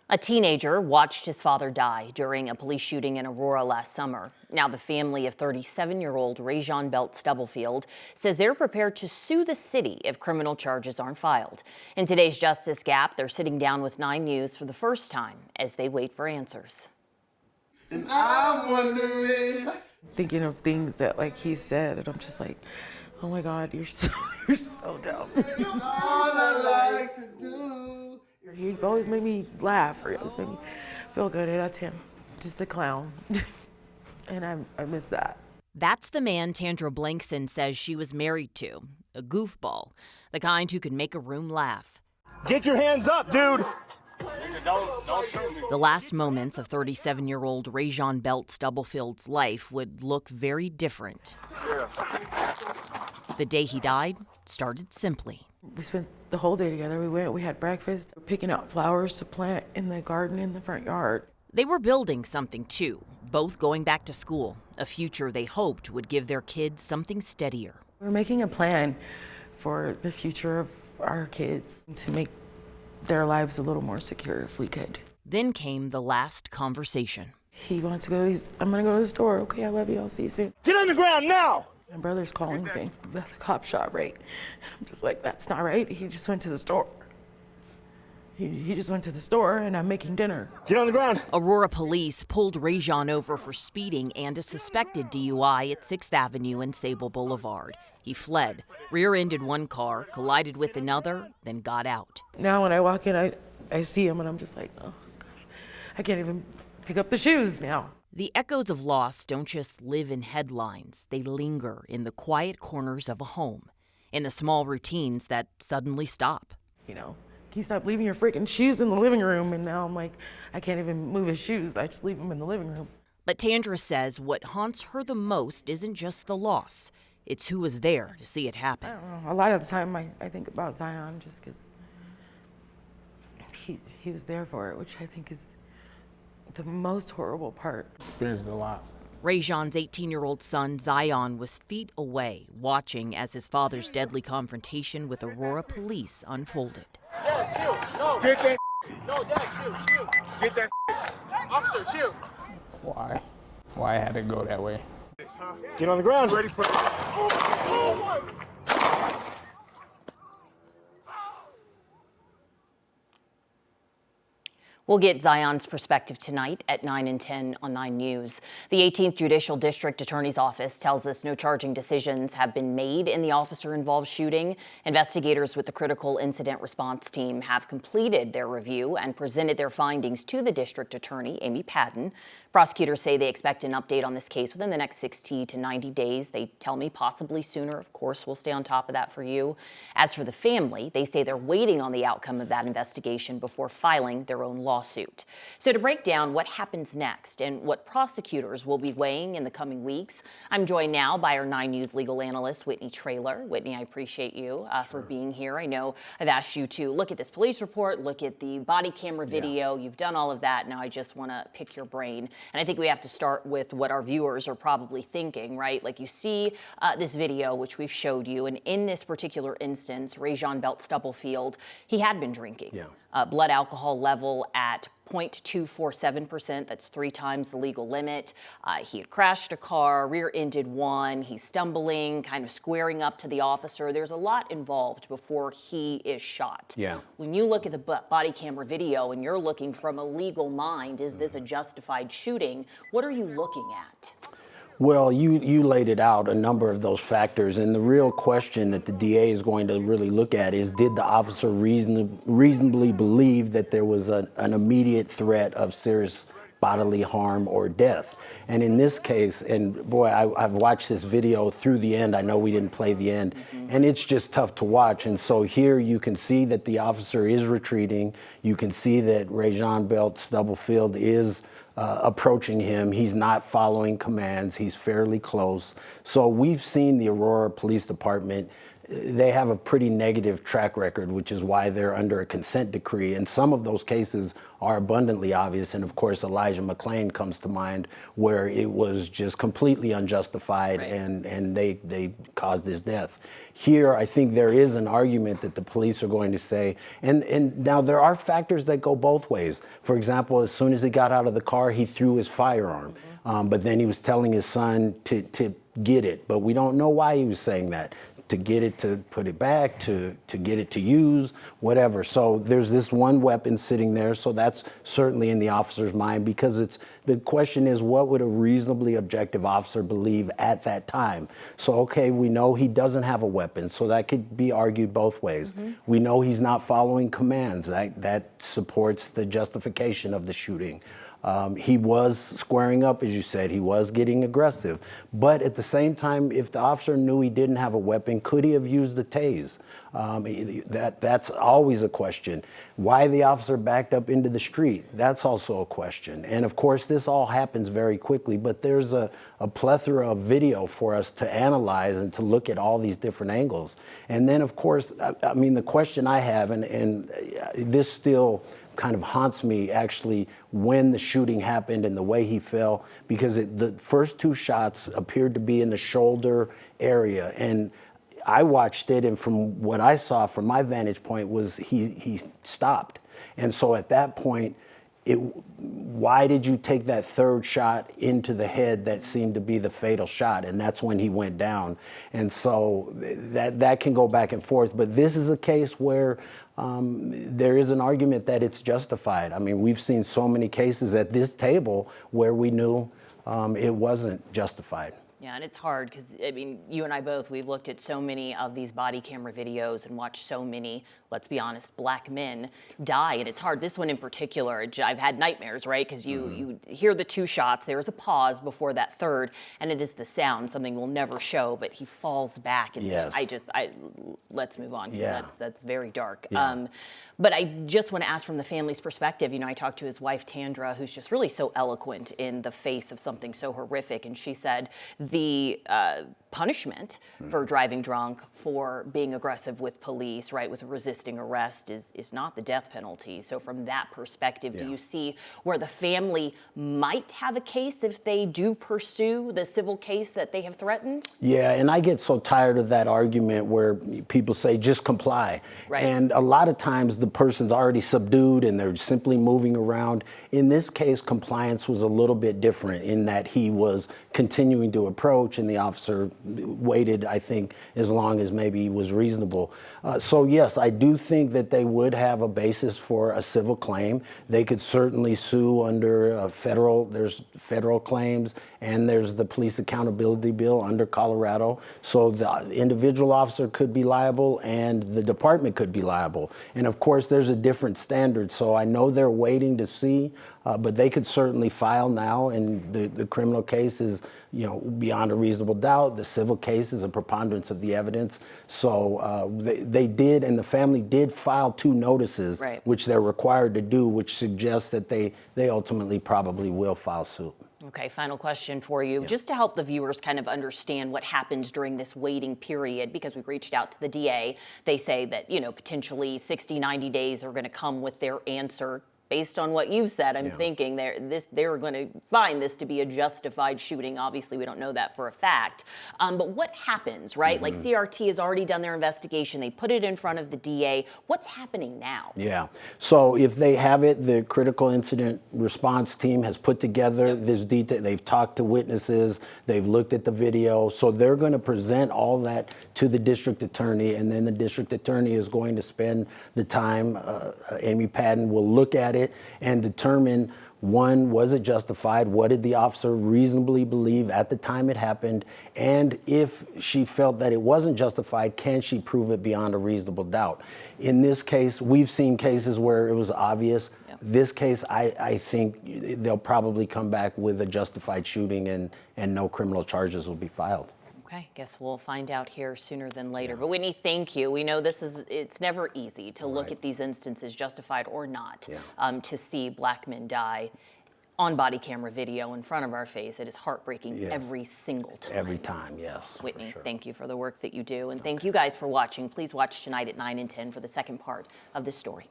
A teenager watched his father die during a police shooting in Aurora last summer. Now the family of 37-year-old Rajon Belt-Stubblefield says they're prepared to sue the city if criminal charges aren't filed. In today's Justice Gap, they're sitting down with 9 News for the first time as they wait for answers. And I'm wondering, thinking of things that he said, and I'm just like, oh my God, you're so dumb. all I like to do. He always made me laugh, or he always made me feel good, and that's him, just a clown. And I miss that. That's the man Tandra Blankson says she was married to, a goofball, the kind who could make a room laugh. Get your hands up, dude! Don't shoot me. The last moments of 37-year-old Rajon Belt-Stubblefield's life would look very different. Yeah. The day he died started simply. We spent the whole day together. We had breakfast, picking out flowers to plant in the garden in the front yard. They were building something too, both going back to school, a future they hoped would give their kids something steadier. We're making a plan for the future of our kids to make their lives a little more secure if we could. Then came the last conversation. He wants to go, I'm gonna go to the store. Okay, I love you, I'll see you soon. Get on the ground now! My brother's calling saying, that's a cop shot, right? And I'm just like, that's not right. He just went to the store. He just went to the store, and I'm making dinner. Get on the ground! Aurora police pulled Rajon over for speeding and a suspected DUI at 6th Avenue and Sable Boulevard. He fled, rear-ended one car, collided with another, then got out. Now when I walk in, I see him, and I'm just like, oh gosh, I can't even pick up the shoes now. The echoes of loss don't just live in headlines. They linger in the quiet corners of a home, in the small routines that suddenly stop. You know, can you stop leaving your freaking shoes in the living room? And now I'm like, I can't even move his shoes. I just leave them in the living room. But Tandra says what haunts her the most isn't just the loss. It's who was there to see it happen. I don't know. A lot of the time I think about Zion just because he was there for it, which I think is the most horrible part. Experienced a lot. Rajon's 18-year-old son, Zion, was feet away, watching as his father's deadly confrontation with Aurora police unfolded. Dad, chill. No. Get that. No, Dad, chill. Get that. Officer, chill. Why? Why had to go that way? Get on the ground! Ready for We'll get Zion's perspective tonight at 9 and 10 on 9 News. The 18th Judicial District Attorney's Office tells us no charging decisions have been made in the officer-involved shooting. Investigators with the Critical Incident Response Team have completed their review and presented their findings to the District Attorney, Amy Padden. Prosecutors say they expect an update on this case within the next 60 to 90 days. They tell me possibly sooner. Of course, we'll stay on top of that for you. As for the family, they say they're waiting on the outcome of that investigation before filing their own lawsuit. So to break down what happens next and what prosecutors will be weighing in the coming weeks, I'm joined now by our 9 News legal analyst, Whitney Traylor. Whitney, I appreciate you for being here. I know I've asked you to look at this police report, look at the body camera video. You've done all of that. Now I just want to pick your brain. And I think we have to start with what our viewers are probably thinking, right? Like you see this video, which we've showed you, and in this particular instance, Rajon Belt-Stubblefield, he had been drinking. Yeah. Blood alcohol level at 0.247%. That's 3 times the legal limit. He had crashed a car, rear-ended one. He's stumbling, kind of squaring up to the officer. There's a lot involved before he is shot. Yeah. When you look at the body camera video and you're looking from a legal mind, is this a justified shooting? What are you looking at? Well, you laid it out, a number of those factors, and the real question that the DA is going to really look at is, did the officer reasonably believe that there was an immediate threat of serious bodily harm or death? And in this case, and boy, I've watched this video through the end. I know we didn't play the end, and it's just tough to watch. And so here you can see that the officer is retreating. You can see that Rajon Belt-Stubblefield is approaching him. He's not following commands. He's fairly close. So we've seen the Aurora Police Department they have a pretty negative track record, which is why they're under a consent decree. And some of those cases are abundantly obvious. And of course, Elijah McClain comes to mind, where it was just completely unjustified, Right. and they caused his death. Here, I think there is an argument that the police are going to say, and now there are factors that go both ways. For example, as soon as he got out of the car, he threw his firearm, but then he was telling his son to get it. But we don't know why he was saying that. To get it, to put it back, to get it to use, whatever. So there's this one weapon sitting there, so that's certainly in the officer's mind, because the question is, what would a reasonably objective officer believe at that time? So, okay, we know he doesn't have a weapon, so that could be argued both ways. We know he's not following commands. That supports the justification of the shooting. He was squaring up, as you said. He was getting aggressive. But at the same time, if the officer knew he didn't have a weapon, could he have used the tase? That's always a question. Why the officer backed up into the street, that's also a question. And of course, this all happens very quickly, but there's a plethora of video for us to analyze and to look at all these different angles. And then, of course, I mean, the question I have, and this still kind of haunts me, actually, when the shooting happened and the way he fell, because the first two shots appeared to be in the shoulder area. And I watched it, and from what I saw from my vantage point was he stopped. And so at that point, why did you take that third shot into the head that seemed to be the fatal shot? And that's when he went down. And so that can go back and forth. But this is a case where there is an argument that it's justified. I mean, we've seen so many cases at this table where we knew it wasn't justified. Yeah, and it's hard because, I mean, you and I both, we've looked at so many of these body camera videos and watched so many, let's be honest, black men die. And it's hard. This one in particular, I've had nightmares, right? Because you hear the two shots, there is a pause before that third, and it is the sound, something we'll never show, but he falls back. And Yes. let's move on, because Yeah. that's very dark. Yeah. But I just want to ask from the family's perspective, you know, I talked to his wife, Tandra, who's just really so eloquent in the face of something so horrific. And she said the punishment for driving drunk, for being aggressive with police, right, with resisting arrest is not the death penalty. So from that perspective, do you see where the family might have a case if they do pursue the civil case that they have threatened? Yeah, and I get so tired of that argument where people say, just comply. Right. And a lot of times the person's already subdued and they're simply moving around. In this case, compliance was a little bit different in that he was continuing to approach, and the officer waited, I think, as long as maybe was reasonable. So yes, I do think that they would have a basis for a civil claim. They could certainly sue under there's federal claims, and there's the police accountability bill under Colorado. So the individual officer could be liable and the department could be liable. And of course, there's a different standard. So I know they're waiting to see, but they could certainly file now, and the criminal case is, you know, beyond a reasonable doubt. The civil case is a preponderance of the evidence. So they did, and the family did file 2 notices, Right. which they're required to do, which suggests that they ultimately probably will file suit. Okay, final question for you, just to help the viewers kind of understand what happens during this waiting period, because we reached out to the DA. They say that, you know, potentially 60, 90 days are going to come with their answer. Based on what you've said, I'm thinking they're going to find this to be a justified shooting. Obviously, we don't know that for a fact. But what happens, right? Like CRT has already done their investigation. They put it in front of the DA. What's happening now? Yeah. So if they have it, the critical incident response team has put together this detail. They've talked to witnesses. They've looked at the video. So they're going to present all that to the district attorney, and then the district attorney is going to spend the time. Amy Padden will look at it and determine, one, was it justified? What did the officer reasonably believe at the time it happened? And if she felt that it wasn't justified, can she prove it beyond a reasonable doubt? In this case, we've seen cases where it was obvious. This case, I think they'll probably come back with a justified shooting, and no criminal charges will be filed. Okay, guess we'll find out here sooner than later. But Whitney, thank you. We know it's never easy to look at these instances, justified or not, to see black men die. on body camera video in front of our face. It is heartbreaking Yes. every single time. Every time, yes. for Whitney, sure. thank you for the work that you do. And thank you guys for watching. Please watch tonight at 9 and 10 for the second part of this story.